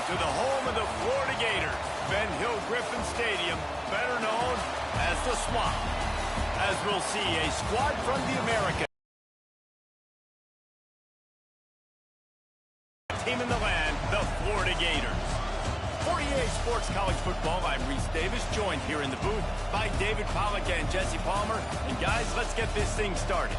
to the home of the Florida Gators, Ben Hill Griffin Stadium, better known as the Swamp, as we'll see a squad from the Americas. Team in the land, the Florida Gators. 48 Sports College Football, I'm Reese Davis, joined here in the booth by David Pollack and Jesse Palmer. And guys, let's get this thing started.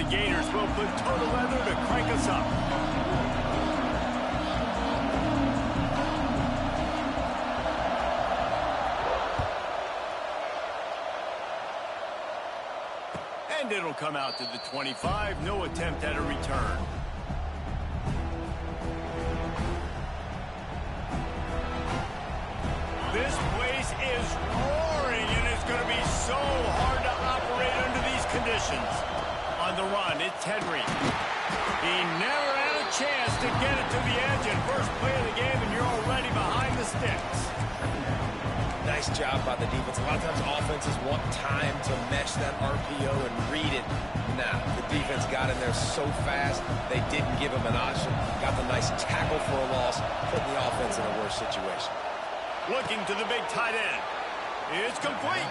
Gators will put total leather to crank us up. And it'll come out to the 25. No attempt at a return. This place is roaring, and it's going to be so hard to operate under these conditions. On the run, it's Henry. He never had a chance to get it to the edge and first play of the game, and you're already behind the sticks. Nice job by the defense. A lot of times offenses want time to mesh that RPO and read it. Nah, the defense got in there so fast, they didn't give him an option. Got the nice tackle for a loss, putting the offense in a worse situation. Looking to the big tight end. It's complete.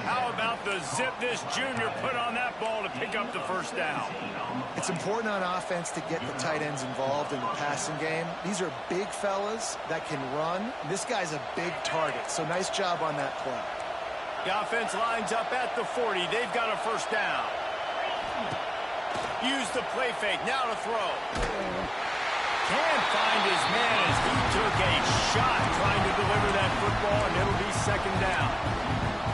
How about the zip this junior put on that ball to pick up the first down? It's important on offense to get the tight ends involved in the passing game. These are big fellas that can run. This guy's a big target, so nice job on that play. The offense lines up at the 40. They've got a first down. Use the play fake. Now to throw. Can't find his man as he took a shot trying to deliver that football, and it'll be second down.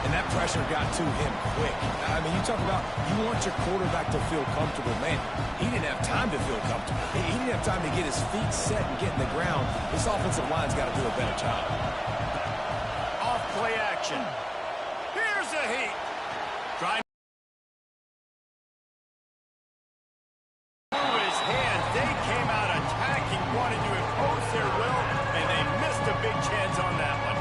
And that pressure got to him quick. I mean, you talk about you want your quarterback to feel comfortable. Man, he didn't have time to feel comfortable. He didn't have time to get his feet set and get in the ground. This offensive line's got to do a better job. Off play action. Here's a heat. Trying to move his hands. They came out attacking, wanted to impose their will, and they missed a big chance on that one.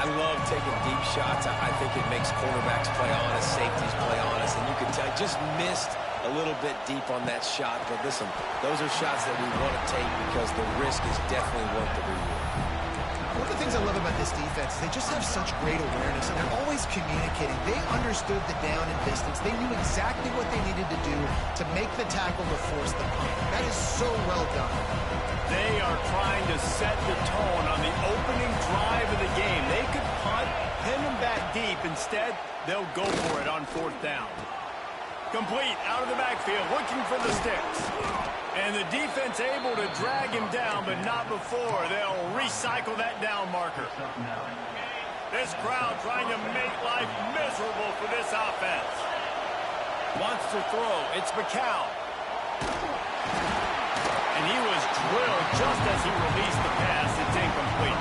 Love taking deep shots. I think it makes quarterbacks play honest, safeties play honest, and you can tell just missed a little bit deep on that shot. But listen, those are shots that we want to take because the risk is definitely worth the reward. One of the things I love about this defense is they just have such great awareness, and they're always communicating. They understood the down and distance. They knew exactly what they needed to do to make the tackle to force the punt. That is so well done. They are trying to set the tone on the opening drive of the game. They could punt, pin them back deep. Instead, they'll go for it on fourth down. Complete out of the backfield, looking for the sticks. And the defense able to drag him down, but not before. They'll recycle that down marker. This crowd trying to make life miserable for this offense. Wants to throw. It's McCown. And he was drilled just as he released the pass. It's incomplete.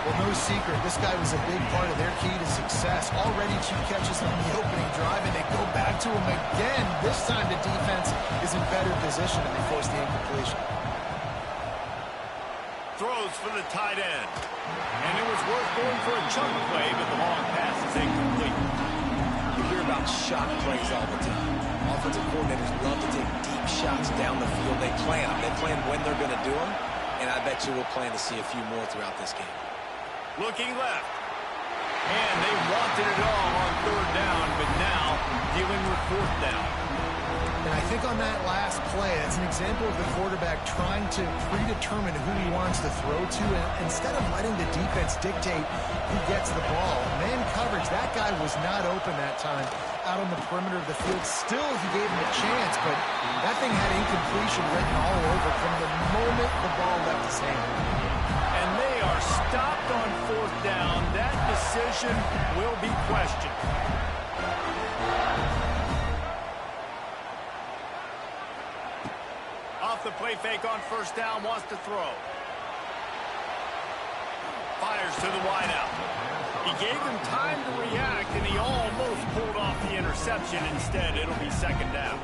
Well, no secret, this guy was a big part of their key to success. Already 2 catches on the opening drive, and they go back to him again. This time the defense is in better position, and they force the incompletion. Throws for the tight end. And it was worth going for a chunk play, but the long pass is incomplete. You hear about shot plays all the time. Offensive coordinators love to take deep shots down the field. They plan them. They plan when they're going to do them, and I bet you we'll plan to see a few more throughout this game. Looking left. And they wanted it all on third down, but now dealing with fourth down. And I think on that last play, that's an example of the quarterback trying to predetermine who he wants to throw to, and instead of letting the defense dictate who gets the ball. Man coverage, that guy was not open that time out on the perimeter of the field. Still, he gave him a chance, but that thing had incompletion written all over from the moment the ball left his hand. And they are stopped on fourth down. That decision will be questioned. Off the play fake on first down, wants to throw. Fires to the wideout. He gave him time to react, and he almost pulled off the interception. Instead, it'll be second down.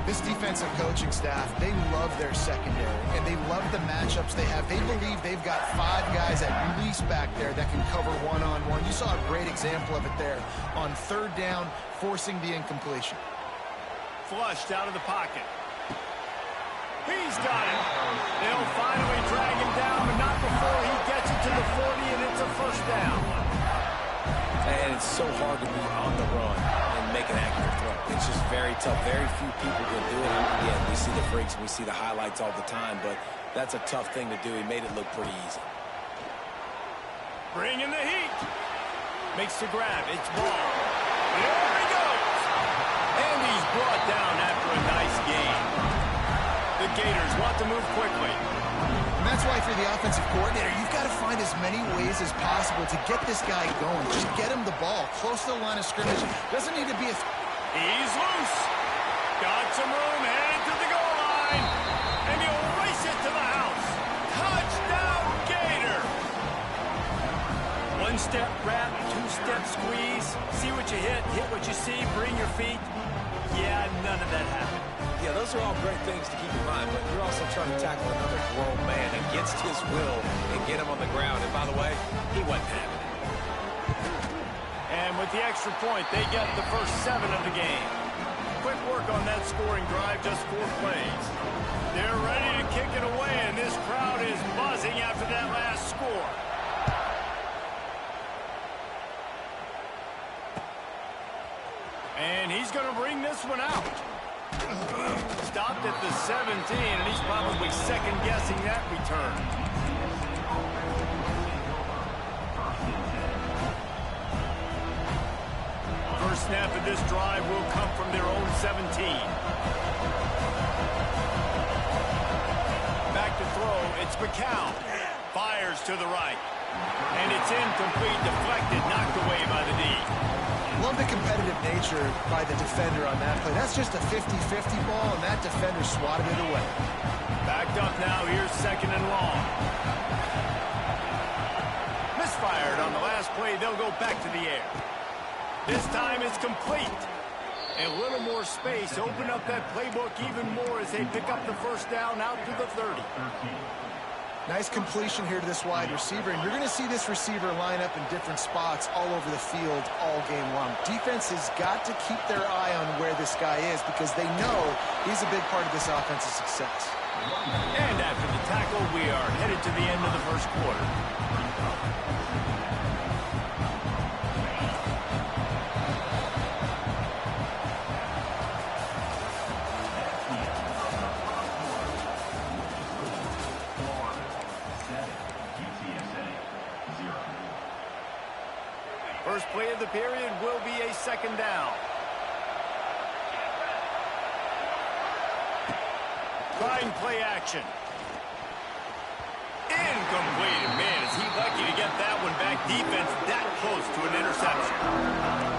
This defensive coaching staff, they love their secondary, and they love the matchups they have. They believe they've got 5 guys at least back there that can cover one-on-one. You saw a great example of it there on third down, forcing the incompletion. Flushed out of the pocket. He's got it. They'll finally drag him down, but not before he gets it to the 40, and it's a first down. And it's so hard to be on the run and make an accurate throw. It's just very tough. Very few people can do it. And again, we see the freaks, we see the highlights all the time, but that's a tough thing to do. He made it look pretty easy. Bring in the heat. Makes the grab. It's ball. There he goes. And he's brought down after a nice gain. The Gators want to move quickly. And that's why, for the offensive coordinator, you've got to find as many ways as possible to get this guy going. Just get him the ball close to the line of scrimmage. Doesn't need to be a... He's loose. Got some room, headed to the goal line. And he'll race it to the house. Touchdown, Gator. One-step wrap, two-step squeeze. See what you hit what you see, bring your feet. Yeah, none of that happened. Yeah, those are all great things to keep in mind, but you're also trying to tackle another grown man against his will and get him on the ground. And by the way, he wasn't having it. And with the extra point, they get the first 7 of the game. Quick work on that scoring drive, just 4 plays. They're ready to kick it away, and this crowd is buzzing after that last score. And he's going to bring this one out. Stopped at the 17, and he's probably second-guessing that return. First snap of this drive will come from their own 17. Back to throw, it's McCown. Fires to the right. And it's incomplete, deflected, knocked away by the D. Love the competitive nature by the defender on that play. That's just a 50-50 ball, and that defender swatted it away. Backed up now. Here's second and long. Misfired on the last play. They'll go back to the air. This time it's complete. A little more space. Open up that playbook even more as they pick up the first down out to the 30. Nice completion here to this wide receiver, and you're going to see this receiver line up in different spots all over the field all game long. Defense has got to keep their eye on where this guy is because they know he's a big part of this offense's success. And after the tackle, we are headed to the end of the first quarter. First play of the period will be a second down. Trying play action. Incomplete. Man, is he lucky to get that one back. Defense that close to an interception.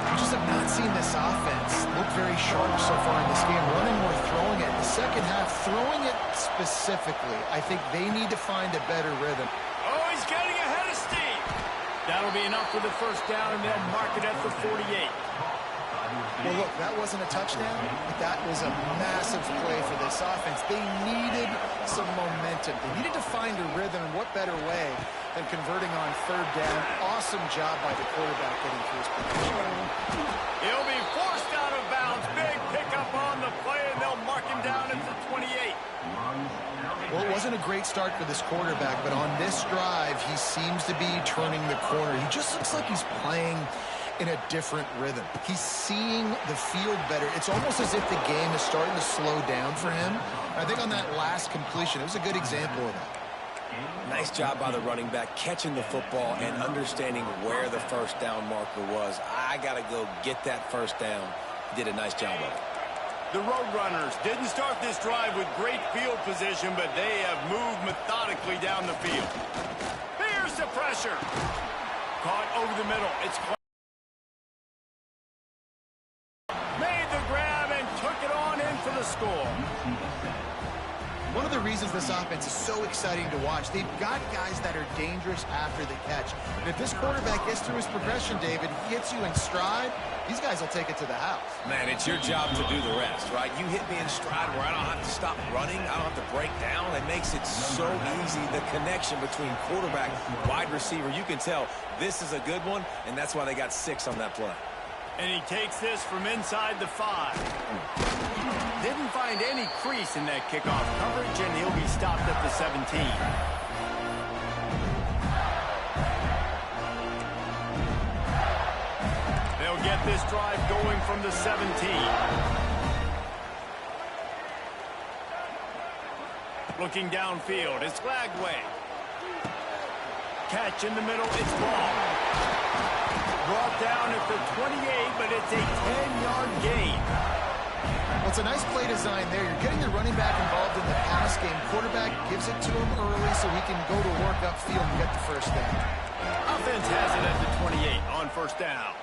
You just have not seen this offense look very sharp so far in this game. Running or throwing it. The second half, throwing it specifically. I think they need to find a better rhythm. Oh, he's getting ahead of steam. That'll be enough for the first down, and they'll mark it at the 48. Well, look, that wasn't a touchdown, but that was a massive play for this offense. They needed some momentum. They needed to find a rhythm, and what better way than converting on third down. Awesome job by the quarterback getting to his position. He'll be forced out of bounds. Big pickup on the play, and they'll mark him down at the 28. Well, it wasn't a great start for this quarterback, but on this drive, he seems to be turning the corner. He just looks like he's playing in a different rhythm. He's seeing the field better. It's almost as if the game is starting to slow down for him. I think on that last completion, it was a good example of that. Nice job by the running back, catching the football and understanding where the first down marker was. I got to go get that first down. He did a nice job of it. The Roadrunners didn't start this drive with great field position, but they have moved methodically down the field. Here's the pressure. Caught over the middle. It's made the grab and took it on in for the score. One of the the reasons this offense is so exciting to watch. They've got guys that are dangerous after the catch. And if this quarterback gets through his progression, David, he hits you in stride, these guys will take it to the house. Man, it's your job to do the rest, right? You hit me in stride where I don't have to stop running. I don't have to break down. It makes it so easy. The connection between quarterback, wide receiver, you can tell this is a good one, and that's why they got 6 on that play. And he takes this from inside the 5. Didn't find any crease in that kickoff coverage, and he'll be stopped at the 17. They'll get this drive going from the 17. Looking downfield, it's Lagway. Catch in the middle, it's ball. Brought down at the 28, but it's a 10-yard gain. Well, it's a nice play design there. You're getting the running back involved in the pass game. Quarterback gives it to him early so he can go to work upfield and get the first down. Offense has it at the 28 on first down.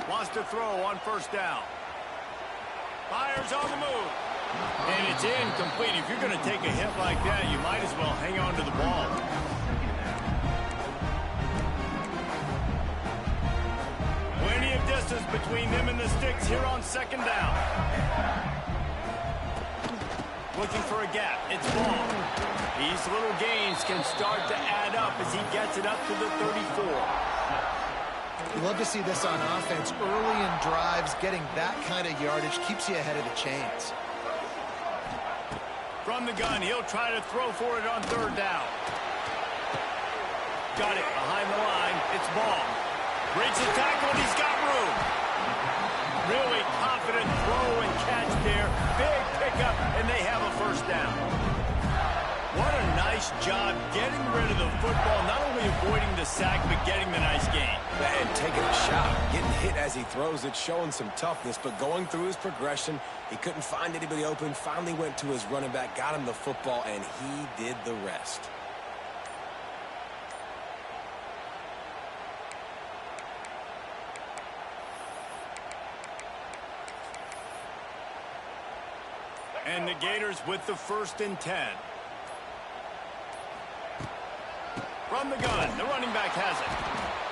Wants to throw on first down. Fires on the move. And it's incomplete. If you're going to take a hit like that, you might as well hang on to the ball. Plenty of distance between them and the sticks here on second down. Looking for a gap. It's ball. These little gains can start to add up as he gets it up to the 34. You love to see this on offense. Early in drives, getting that kind of yardage keeps you ahead of the chains. From the gun, he'll try to throw for it on third down. Got it behind the line. It's ball. Breaks the tackle, and he's got room. Really confident throw and catch there. Big pickup, and they have a first down. What a nice job getting rid of the football, not only avoiding the sack, but getting the nice gain. And taking a shot, getting hit as he throws it, showing some toughness, but going through his progression, he couldn't find anybody open, finally went to his running back, got him the football, and he did the rest. And the Gators with the 1st and 10. From the gun, the running back has it.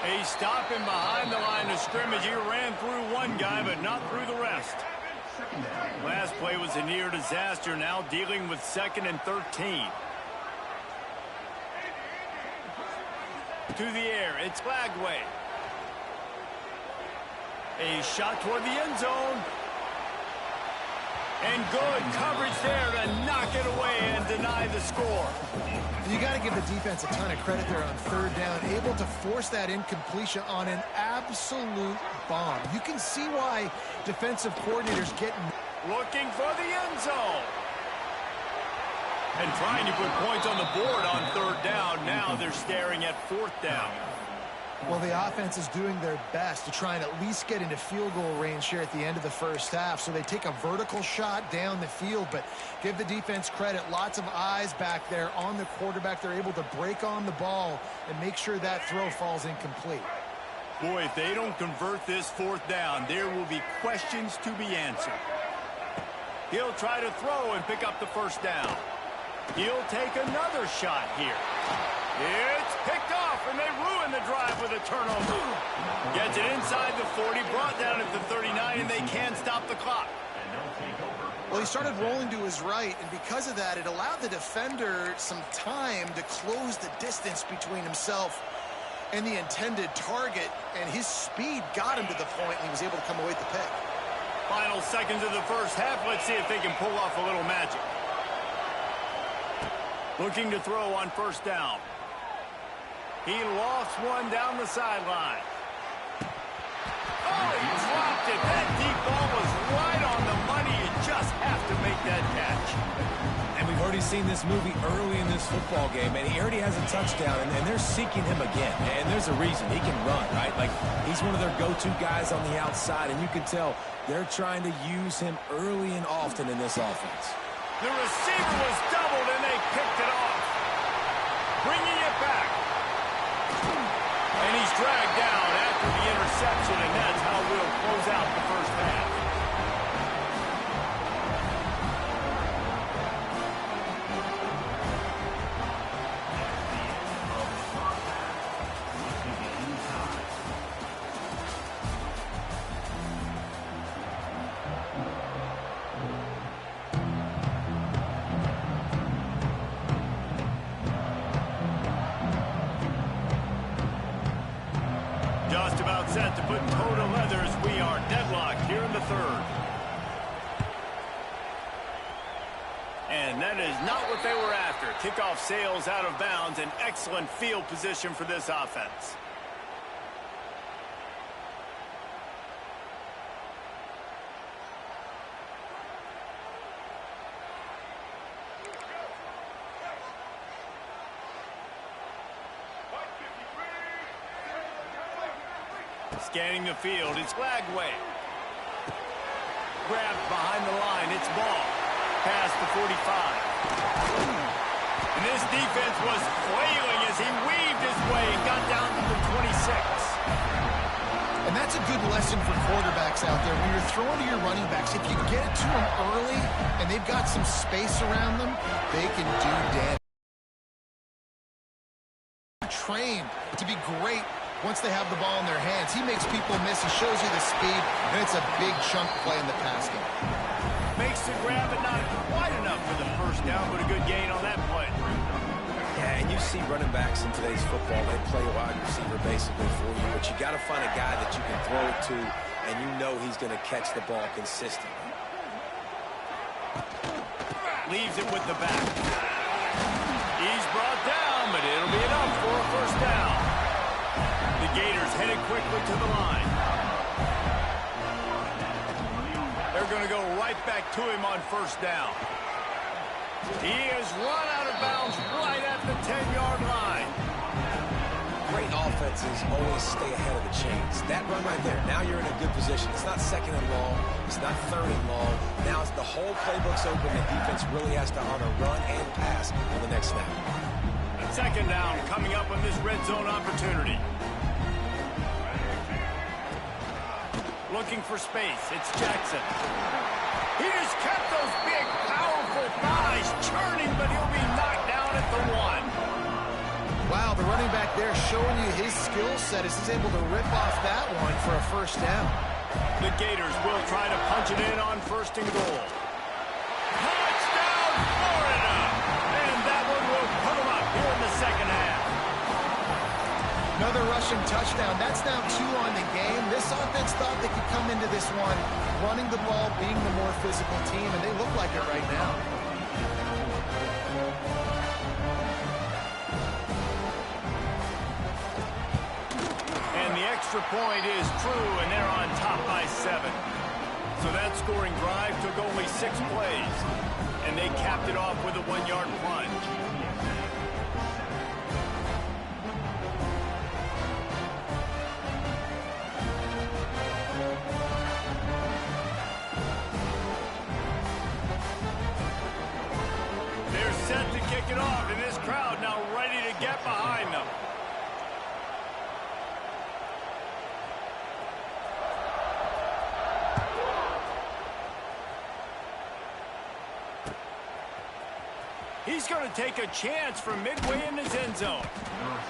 He's stopping behind the line of scrimmage. He ran through one guy, but not through the rest. Last play was a near disaster, now dealing with 2nd and 13. To the air, it's Lagway. A shot toward the end zone. And good coverage there to knock it away and deny the score. You got to give the defense a ton of credit there on third down, able to force that incompletion on an absolute bomb. You can see why defensive coordinators get looking for the end zone. And trying to put points on the board on third down. Now they're staring at 4th down. Well, the offense is doing their best to try and at least get into field goal range here at the end of the first half. So they take a vertical shot down the field, but give the defense credit. Lots of eyes back there on the quarterback. They're able to break on the ball and make sure that throw falls incomplete. Boy, if they don't convert this 4th down, there will be questions to be answered. He'll try to throw and pick up the first down. He'll take another shot here. It's picked off, and they ruin the drive with a turnover. Gets it inside the 40, brought down at the 39, and they can't stop the clock. Well, he started rolling to his right, and because of that, it allowed the defender some time to close the distance between himself and the intended target, and his speed got him to the point, and he was able to come away with the pick. Final seconds of the first half. Let's see if they can pull off a little magic. Looking to throw on first down. He lost one down the sideline. Oh, he dropped it. That deep ball was right on the money. You just have to make that catch. And we've already seen this movie early in this football game, and he already has a touchdown, and they're seeking him again. And there's a reason. He can run, right? Like, he's one of their go-to guys on the outside, and you can tell they're trying to use him early and often in this offense. The receiver was doubled, and they third. And that is not what they were after. Kickoff sails out of bounds. An excellent field position for this offense. Scanning the field, it's Lagway. Grabbed behind the line, it's ball. Past the 45. And this defense was flailing as he weaved his way and got down to the 26. And that's a good lesson for quarterbacks out there. When you're throwing to your running backs, if you get it to them early and they've got some space around them, they can do damage. Trained to be great once they have the ball in their hands. He makes people miss. He shows you the speed, and it's a big chunk play in the pass game. Makes the grab, but not quite enough for the first down, but a good gain on that play. Yeah, and you see running backs in today's football, they play a wide receiver basically for you, but you got to find a guy that you can throw it to, and you know he's going to catch the ball consistently. Leaves it with the back. He's brought down, but it'll be enough for a first down. The Gators headed quickly to the line. They're going to go right back to him on first down. He has run out of bounds right at the 10-yard line. Great offenses always stay ahead of the chains. That run right there, now you're in a good position. It's not second and long. It's not third and long. Now it's the whole playbook's open. The defense really has to honor run and pass on the next snap. Second down coming up on this red zone opportunity. Looking for space. It's Jackson. He just kept those big, powerful thighs churning, but he'll be knocked down at the 1. Wow, the running back there showing you his skill set as he's able to rip off that one for a first down. The Gators will try to punch it in on first and goal. Touchdown, Florida! And that one will put them up here in the second half. Another rushing touchdown. That's now 2 on the game. This offense thought they could come into this one running the ball, being the more physical team, and they look like it right now. And the extra point is true, and they're on top by 7. So that scoring drive took only 6 plays, and they capped it off with a 1-yard plunge. Set to kick it off, and this crowd now ready to get behind them. He's going to take a chance from midway in his end zone.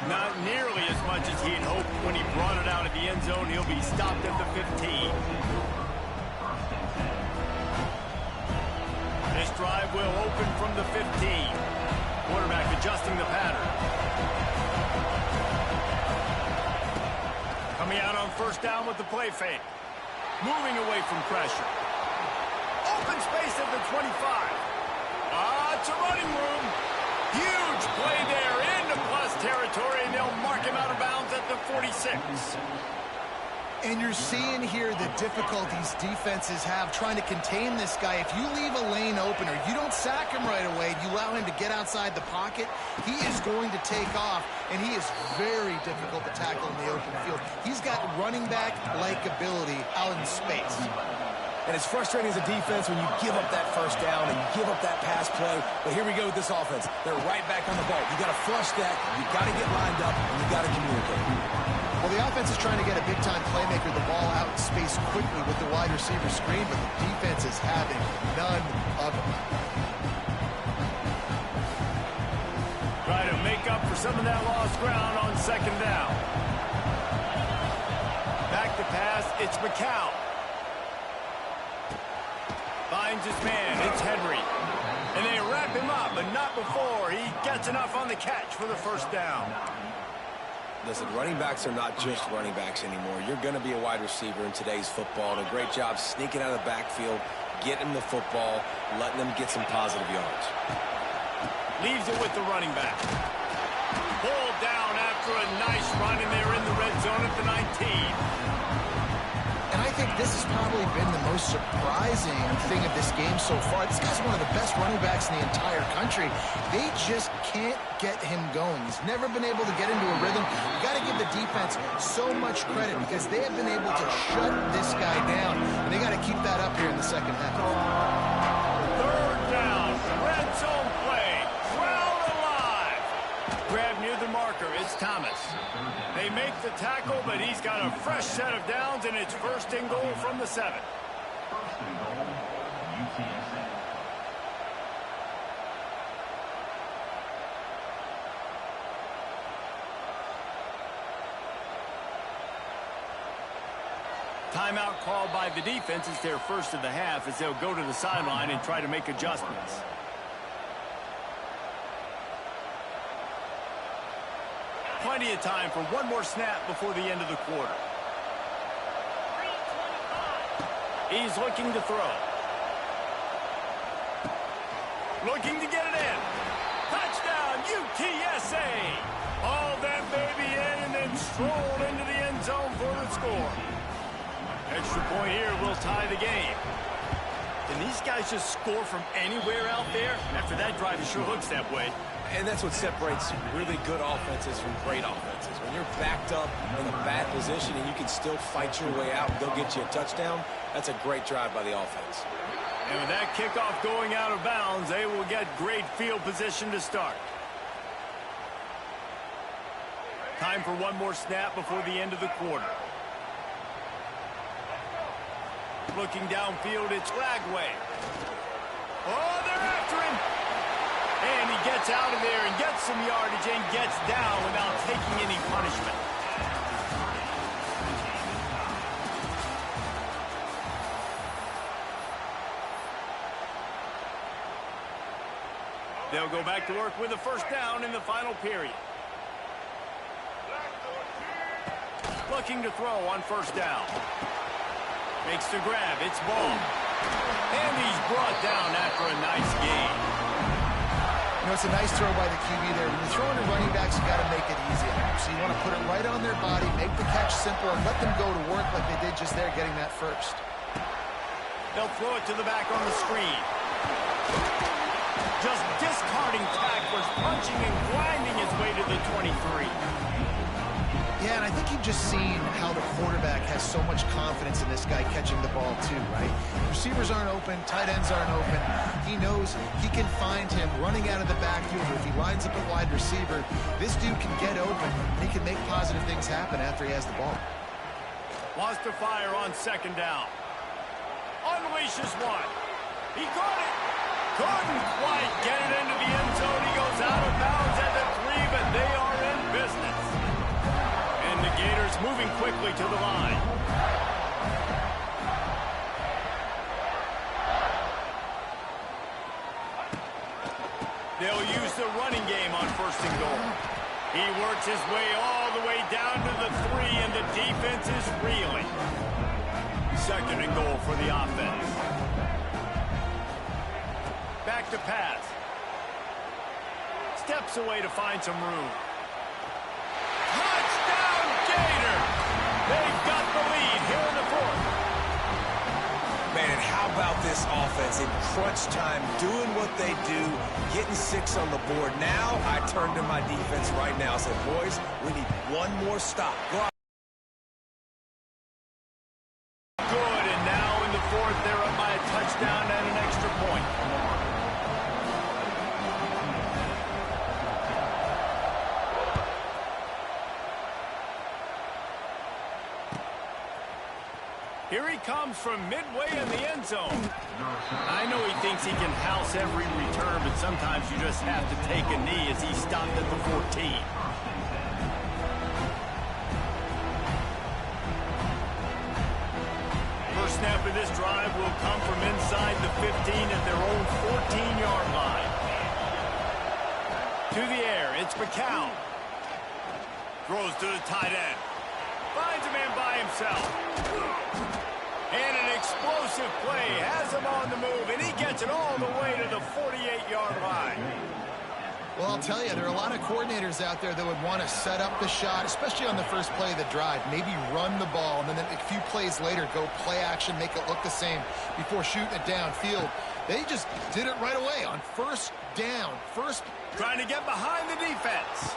Not nearly as much as he had hoped when he brought it out of the end zone. He'll be stopped at the 15. This drive will open from the 15. Quarterback adjusting the pattern. Coming out on first down with the play fake. Moving away from pressure. Open space at the 25. It's a running room. Huge play there into plus territory, and they'll mark him out of bounds at the 46. And you're seeing here the difficulties defenses have trying to contain this guy. If you leave a lane open or you don't sack him right away, you allow him to get outside the pocket, he is going to take off, and he is very difficult to tackle in the open field. He's got running back-like ability out in space. And it's frustrating as a defense when you give up that first down and you give up that pass play. But here we go with this offense. They're right back on the ball. You got to flush that. You got to get lined up, and you got to communicate. Well, the offense is trying to get a big-time playmaker the ball out in space quickly with the wide receiver screen, but the defense is having none of it. Try to make up for some of that lost ground on second down. Back to pass, it's McCown. Finds his man, it's Henry. And they wrap him up, but not before he gets enough on the catch for the first down. Listen, running backs are not just running backs anymore. You're going to be a wide receiver in today's football, and a great job sneaking out of the backfield, getting the football, letting them get some positive yards. Leaves it with the running back. Pulled down after a nice run, and they're in the red zone at the 19. And I think this has probably been the most surprising thing of this game so far. This guy's one of the best running backs in the entire country. They just can't get him going. He's never been able to get into a rhythm. You got to give the defense so much credit because they have been able to shut this guy down. And they got to keep that up here in the second half. Third down, red zone play, crowd alive. Grab near the marker, it's Thomas. They make the tackle, but he's got a fresh set of downs, and it's first and goal from the 7. First and goal, UTSA. Timeout called by the defense. It's their first of the half as they'll go to the sideline and try to make adjustments. Plenty of time for one more snap before the end of the quarter. He's looking to throw. Looking to get it in. Touchdown, UTSA! All that baby in and then strolled into the end zone for the score. Extra point here will tie the game. Can these guys just score from anywhere out there? After that drive, it sure looks that way. And that's what separates really good offenses from great offenses. When you're backed up in a bad position and you can still fight your way out and go get you a touchdown, that's a great drive by the offense. And with that kickoff going out of bounds, they will get great field position to start. Time for one more snap before the end of the quarter. Looking downfield, it's Lagway. Oh, they're after him. And he gets out of there and gets some yardage and gets down without taking any punishment. They'll go back to work with a first down in the final period. Looking to throw on first down. Makes the grab. It's Ball. And he's brought down after a nice gain. You know, it's a nice throw by the QB there. When you're throwing to running backs, you got to make it easy. So you want to put it right on their body, make the catch simple, and let them go to work like they did just there, getting that first. They'll throw it to the back on the screen. Just discarding tacklers, punching and grinding his way to the 23. Yeah, and I think you've just seen how the quarterback has so much confidence in this guy catching the ball too, right? Receivers aren't open, tight ends aren't open. He knows he can find him running out of the backfield. If he lines up a wide receiver, this dude can get open, and he can make positive things happen after he has the ball. Wants to fire on second down. Unleashes one. He got it. Couldn't quite get it into the end zone. He goes out of bounds at the 3, but they are in business. And the Gators moving quickly to the line. They'll use the running game on first and goal. He works his way all the way down to the 3, and the defense is reeling. Second and goal for the offense. Back to pass. Steps away to find some room. Touchdown, Gator! They've got the lead here in the 4th. Man, and how about this offense in crunch time, doing what they do, getting 6 on the board. Now I turn to my defense right now and say, boys, we need one more stop. Go out. Good, and now in the 4th, they're up by a touchdown and an extra point. Here he comes from midway in the end zone. I know he thinks he can house every return, but sometimes you just have to take a knee as he stopped at the 14. First snap of this drive will come from inside the 15 at their own 14-yard line. To the air, it's McCown. Throws to the tight end. Finds a man by himself. And an explosive play has him on the move, and he gets it all the way to the 48-yard line. Well, I'll tell you, there are a lot of coordinators out there that would want to set up the shot, especially on the first play of the drive, maybe run the ball, and then a few plays later go play action, make it look the same before shooting it downfield. They just did it right away on first down. Trying to get behind the defense.